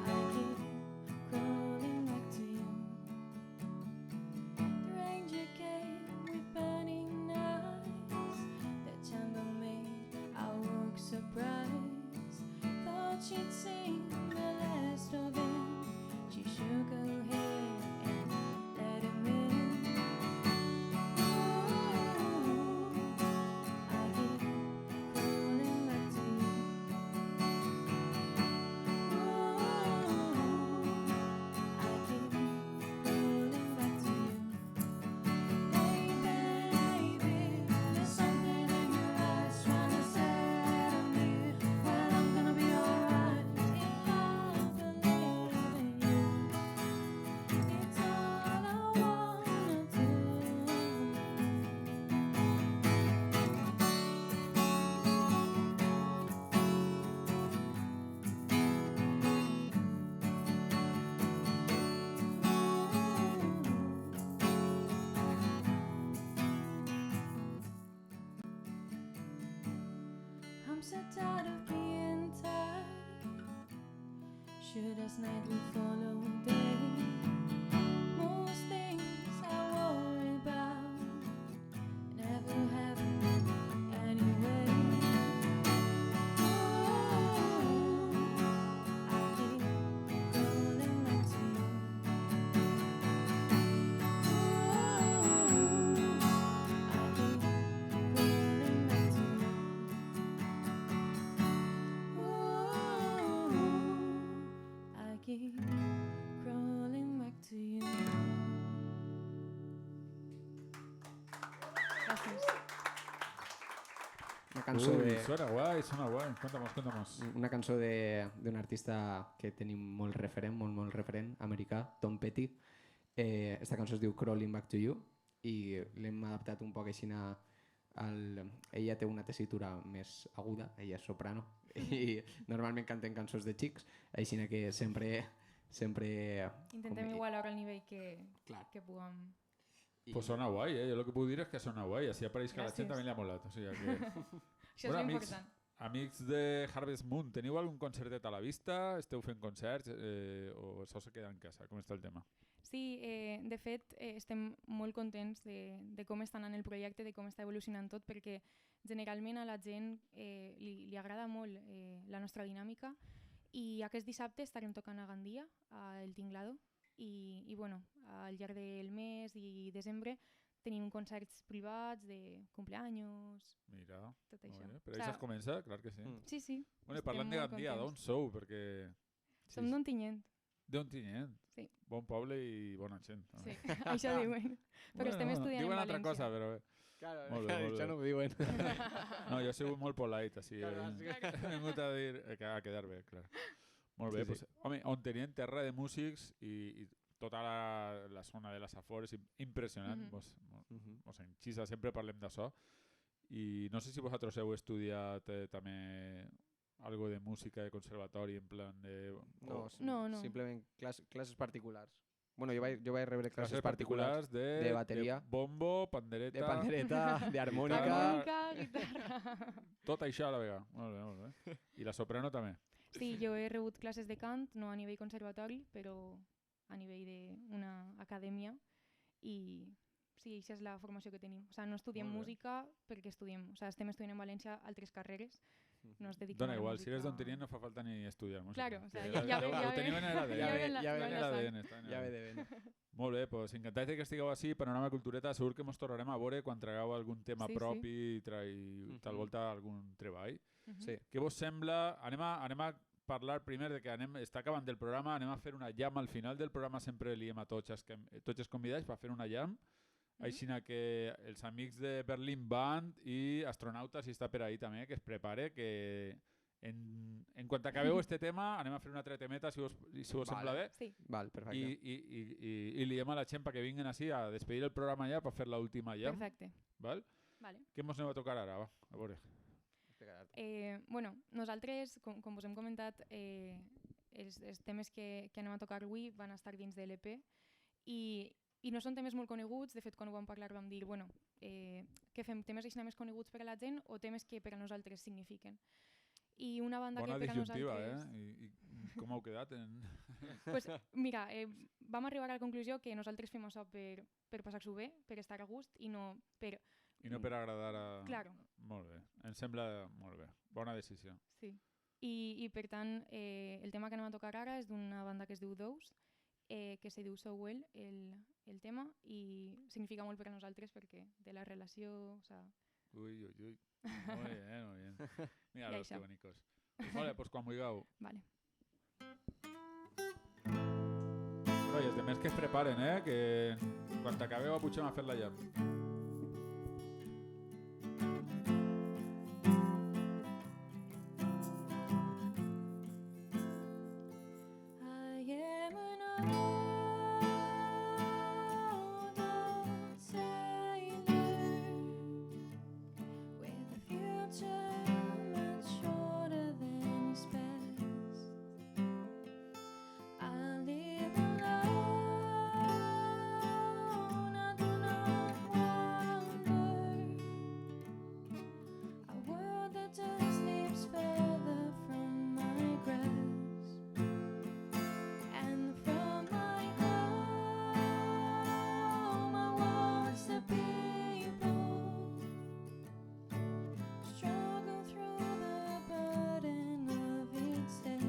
I keep crawling back to you. The ranger came with burning eyes. The chambermaid, I woke surprised. Thought she'd seen the last of him. She shook her head and let him in. I keep crawling back to you. I keep crawling back to you. Hey baby, there's something in your eyes trying to set me. Well, I'm gonna be alright if I believe in you. It's all I wanna do. I'm so tired of being tired. Should as night will follow day. Most things I worry about never happen anyway. I keep calling back to you. I keep calling back to you. I keep crawling back to you. Gràcies. Una cançó Uy, de... suena guay, suena guay. Cuéntanos. Una cançó d'un artista que tenim molt referent, molt referent, americà, Tom Petty. Esta cançó es diu Crawling Back to You i l'hem adaptat un poc així ella té una tessitura més aguda, ella és soprano i normalment cantem cançons de xics, així que sempre Intentem igualar el nivell Clar. que puguem. Pues suena guay, ¿eh? Yo lo que puedo decir es que suena guay. Así apareix que a la gent Gràcies. també li ha molat. O sigui que... Això és Bueno, important. Amics de Harvest Moon, teniu algun concertet a la vista? Esteu fent concerts? O això se queda en casa? Com està el tema? Sí, de fet, estem molt contents de com està anant el projecte, de com està evolucionant tot, perquè generalment a la gent li agrada molt la nostra dinàmica i aquest dissabte estarem tocant a Gandia, a El Tinglado, i bueno, al llarg del mes i desembre tenim concerts privats de cumpleaños, Mira, tot molt això. bé. Però això es comença? Clar que sí. Sí, sí. Bueno, i estem parlant de molt Gandia, d'on contents. sou? Perquè... Som d'Ontinyent. D'Ontinyent. Sí. Bon poble i bona gent. Sí, això diuen. Però estem estudiant diuen en altra València. cosa, però bé. Claro, Molt bé, molt això bé. no ho diuen. No, jo he sigut molt polite, així. Claro, He vingut a dir a quedar bé, clar. Molt bé, Sí, pues, home, on tenien terra de músics i tota la zona de les Afores, impressionant. Mos enxisa, sempre parlem d'això. I no sé si vosaltres heu estudiat també algo de música de conservatori, en plan de... No. Simplement classes particulars. Bueno, jo vaig rebre classes Classes particulars de bateria. de bombo, pandereta... de pandereta, d'harmònica... Harmònica, guitarra... Tot això a la vegada. Molt bé, molt bé. I la soprano també. Sí, jo he rebut classes de cant, no a nivell conservatori, però a nivell d'una acadèmia. i sí, aquesta és la formació que tenim. O sigui, no estudiem Molt bé. música perquè estudiem. O sigui, estem estudiant en València altres carreres, no es dediquem Dona a la igual, música. si eres d'Ontinyent no fa falta ni estudiar música. Claro, o sea, Que ja ve- ho ja ve- tenim en l'ADN. ja ve la- ja ve ja En ve la l'ADN, sang. està en Ja ve l'ADN. de vena. Molt bé, doncs encantat que estigueu així, Panorama Cultureta, segur que ens tornarem a veure quan tragueu algun tema Sí, sí. propi i tal volta algun treball. Mhm. Sí. Què vos sembla? Anem a parlar primer de que està acabant el programa, anem a fer una jam al final del programa, sempre li diem a tots els convidats per fer una jam. Així que els amics de Berlin Band i Astronauta, si està per ahí també, que es prepare, que en quant acabeu este tema anem a fer una altra temeta, si vos sembla bé. Sí. Val, perfecte. I li diem a la gent perquè vinguin així a despedir el programa ja per fer l'última jam. Perfecte. Val? Vale. Què mos aneu a tocar ara? Va, a veure. Bueno, nosaltres, com us hem comentat, els temes que anem a tocar avui van estar dins de l'EP i no són temes molt coneguts. De fet, quan ho vam parlar vam dir, bueno, què fem, temes així més coneguts per a la gent o temes que per a nosaltres signifiquen? I una banda Bona que per a disjuntiva, nosaltres... I com heu quedat? Pues, mira, vam arribar a la conclusió que nosaltres fem això per passar-s'ho bé, per estar a gust i no per... I no per agradar a... Claro. Molt bé, em sembla molt bé. Bona decisió. Sí. I per tant, el tema que anem a tocar ara és d'una banda que es diu Dous, que se diu So Well, el tema, i significa molt per a nosaltres perquè de la relació... O sea, Ui, ui, ui. Muy bien, muy bien. Mira I los això. que bonicos. Pues vale, pues quan vulgueu. vale. Però i els demés que es preparen, que quan acabeu apujem a fer la jam. I am an old sailor with a future much shorter than his past. I live alone, I do not wander. A world that just slips further from my grasp. And from my home I watch the people struggle through the burden of each day.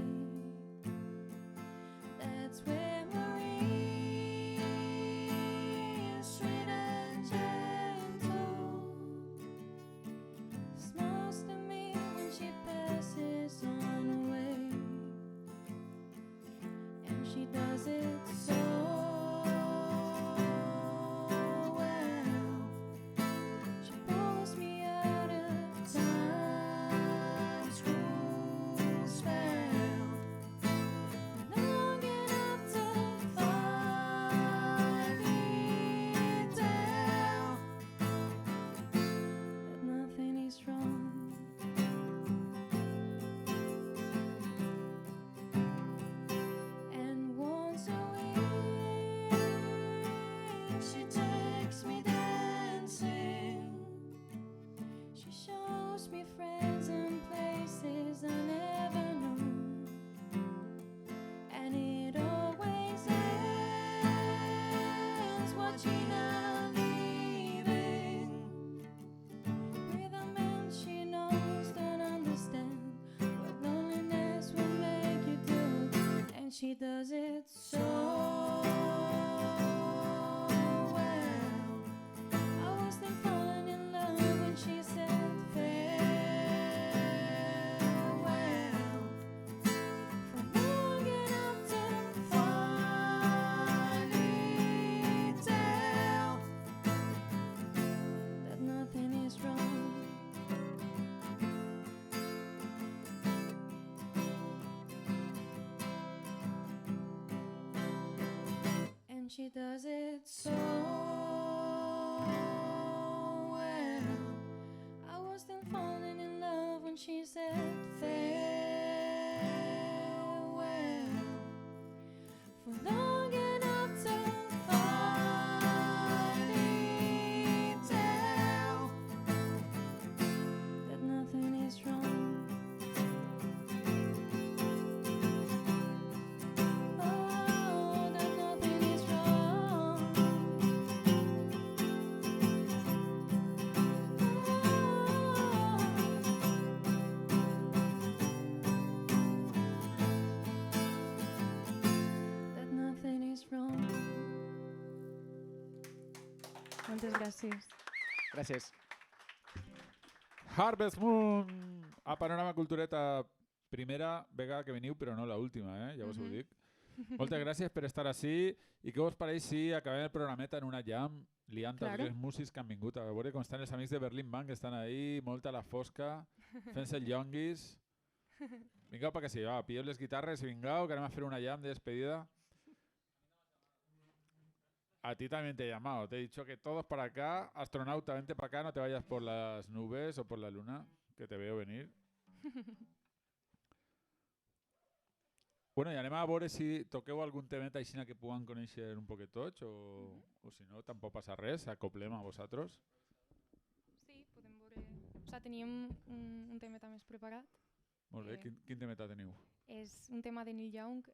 That's where Marie is sweet and gentle, smiles to me when she passes on away. And she does it so well. She pulls me out of time's cruel spell, long enough to finally tell that nothing is wrong. And once a week she takes me dancing. She shows me friends and places I never knew. And it always ends watching her leaving with a man she knows don't understand what loneliness will make you do. And she does it so well. I was then falling in love when she said farewell. For long enough to finally tell that nothing is wrong. And she does it so well. I was still falling in love when she said farewell. For long enough to finally tell that nothing is wrong. Oh, that nothing is wrong. Moltes gràcies. Gràcies. Harvest Moon! A Panorama Cultureta, primera vegada que veniu, però no la última, ja vos ho dic. Moltes gràcies per estar ací. I què vos pareix si acabem el programeta en una jam liant els Claro. tres músics que han vingut? A veure com estan els amics de Berlin Band, que estan ahí, molta a la fosca, fent-se el llonguis. Vingueu perquè sí, va, pilleu les guitarres i vingueu, que anem a fer una jam de despedida. A ti también te he llamado. Te he dicho que todos para acá. Astronauta, vente para acá, no te vayas por las nubes o por la luna, que te veo venir. Bueno, i anem a veure si toqueu algun temeta així que puguem conèixer un poquet tots o si no, tampoc passa res, acoplem a vosaltres. Sí, podem veure... O sigui, teníem un temeta més preparat. Molt bé, quin temeta teniu? És un tema de Neil Young.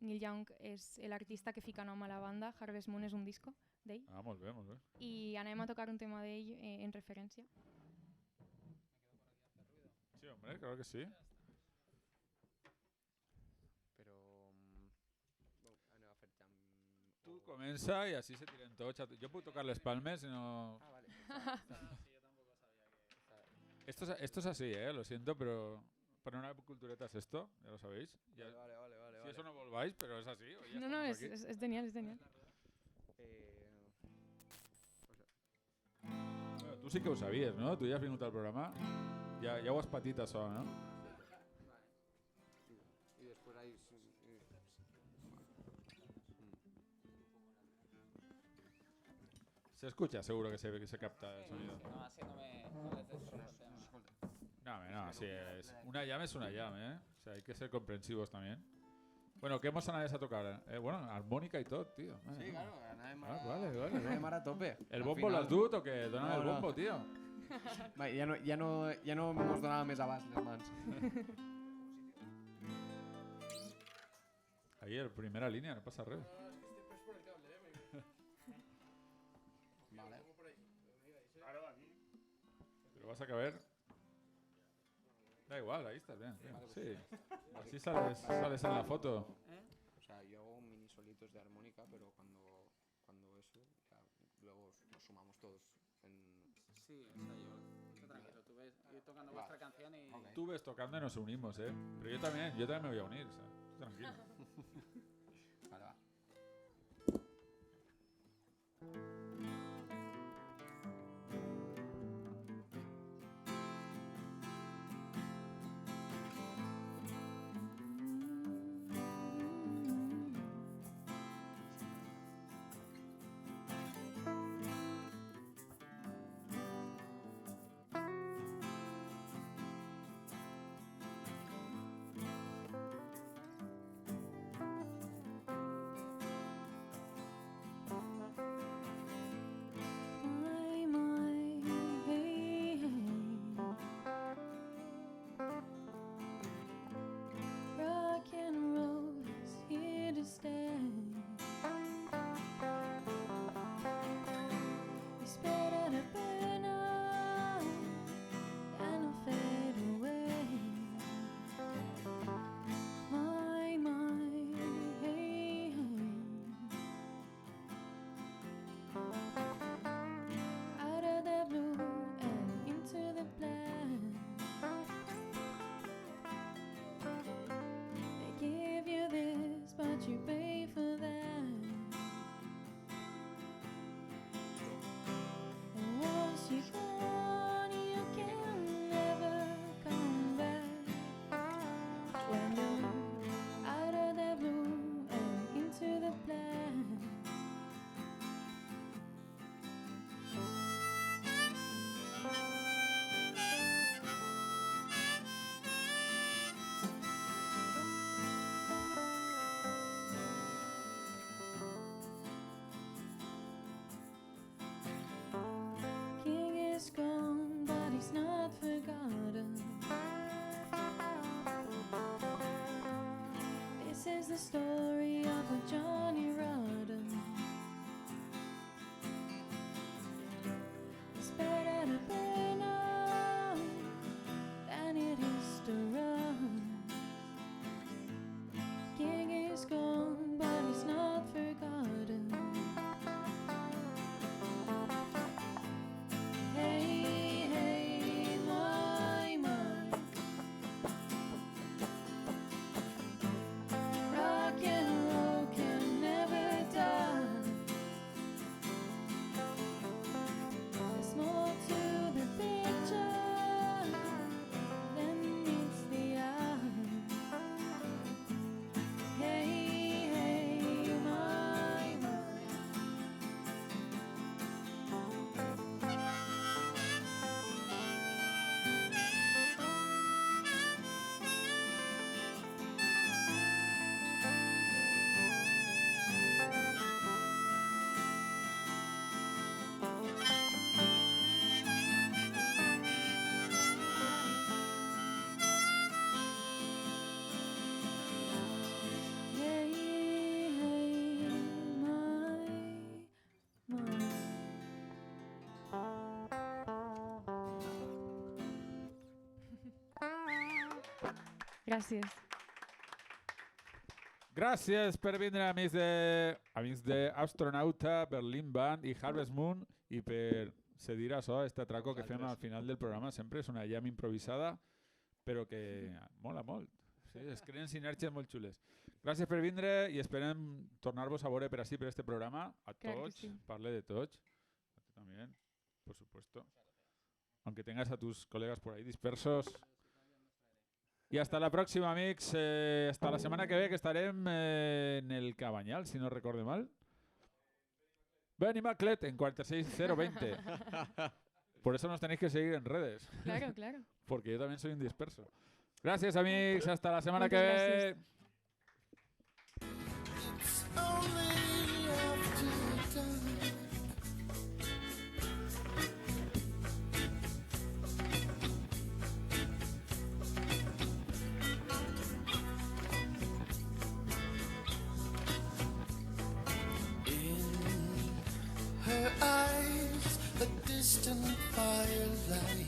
Neil Young és l'artista que fica nom a la banda. Harvest Moon és un disco d'ell. Ah, molt bé, molt bé. I anem a tocar un tema d'ell en referència. Sí, hombre, claro que sí. Però... anem a fer jam... Tu comença i així se tiren tots. Jo puc tocar les palmes i no... Ah, vale. Esto es así, lo siento, pero para una cultureta es esto, ya lo sabéis. Ya, Vale. si eso no volváis, pero es así. Hoy ya No, estamos aquí. és genial, és genial. Bueno, tú sí que lo sabías, ¿no? Tú ya has venido al programa. Ya ho has patit això, ¿no? I després hay... Se escucha, seguro que se capta el sonido. No, así no les destrozo el tema. No, no, así es. Una llama es una llama, ¿eh? O sea, hay que ser comprensivos también. Bueno, ¿qué hemos anades a tocar? Bueno, armònica i tot, tío. Sí, claro, anem Ah, vale. anem ara a tope. ¿El Al bombo final- lo has dut o qué? Dóname No, el no. bombo, tío. Va, ja no mos donava més abast les mans. Ahí, en primera línea, no pasa res. Vale. Pero vas a caber. Da igual, ahí estás bien. Sí. Así sales en la foto. O sea, yo hago mini solitos de armónica, pero cuando eso, ya luego nos sumamos todos en... Sí, o sea, yo tranquilo, tú ves ir tocando Vale. vuestra canción y... Ok. Tú ves tocando y nos unimos, ¿eh? Pero yo también me voy a unir, o sea, tú tranquilo. Vale, va. Rock and roll is here to stay. It's better to burn out than to fade away. My, hey, hey. Out of the blue and into the black. They give you this, but you pay for that. And once you're gone, you can never come back. When you're out of the blue and into the black. King is gone, but he's not forgotten. This is the story of a Johnny Rotten. It's better to burn out than it is to run. King is gone, but he's not forgotten. Gràcies. Gràcies per vindre, amics de Astronauta, Berlin Band i Harvest Moon, i per cedir a això, este atraco que fem al final del programa. Sempre és una jam improvisada, però que mola molt. Sí, es creen sinergies molt xules. Gràcies per vindre i esperem tornar-vos a veure per així, per este programa. A Claro que tots, sí. parle de tots. A tu también, por supuesto. Aunque tengas a tus colegas por ahí dispersos. Y hasta la próxima, amics. Hasta la semana que ve, que estarem en el Cabanyal, si no recuerdo mal. Benny Maclet en 46020. Por eso nos tenéis que seguir en redes, Claro, claro. porque yo también soy un disperso. Gracias, amics. Hasta la semana que Moltes ve. gràcies. Only after dark. In her eyes, a distant firelight